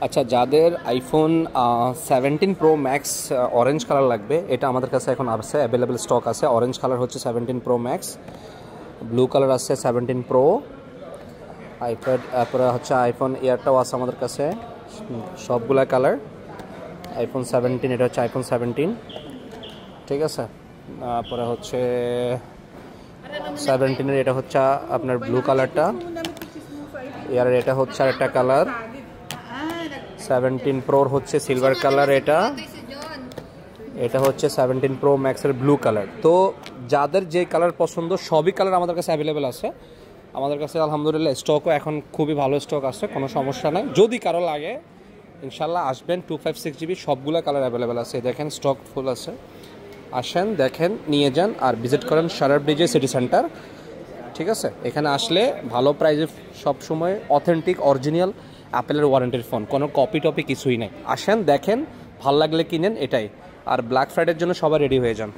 আচ্ছা, যাদের iPhone 17 pro max orange colour লাগবে, এটা আমাদের কাছে এখন আছে, অ্যাভেলেবেল স্টক আছে। অরেঞ্জ কালার হচ্ছে 17 প্রো ম্যাক্স, ব্লু কালার আছে 17 প্রো, আইপ্যাড, তারপরে হচ্ছে আইফোন এয়ারটাও আছে আমাদের কাছে, সবগুলা কালার। আইফোন 17, এটা হচ্ছে আইফোন 17, ঠিক আছে। তারপরে হচ্ছে 17-এর এটা হচ্ছে আপনার ব্লু কালারটা, এয়ারের এটা হচ্ছে আরেকটা কালার। 17 প্রোর হচ্ছে সিলভার কালার, এটা হচ্ছে 17 প্রো ম্যাক্সের ব্লু কালার। তো যাদের যে কালার পছন্দ সবই কালার আমাদের কাছে অ্যাভেলেবেল আছে। আমাদের কাছে আলহামদুলিল্লাহ স্টকও এখন খুবই ভালো স্টক আছে, কোনো সমস্যা নাই। যদি কারো লাগে ইনশাল্লাহ আসবেন, 256 GB সবগুলো কালার অ্যাভেলেবেল আছে। দেখেন স্টক ফুল আছে, আসেন দেখেন নিয়ে যান। আর ভিজিট করেন সারার ব্রিজে সিটি সেন্টার, ঠিক আছে। এখানে আসলে ভালো প্রাইজে সবসময় অথেন্টিক অরিজিনাল অ্যাপেলের ওয়ারেন্টির ফোন, কোনো কপি টপি কিছুই নেই। আসেন দেখেন, ভাল লাগলে কিনেন, এটাই। আর ব্ল্যাক ফ্রাইডের জন্য সবাই রেডি হয়ে যান।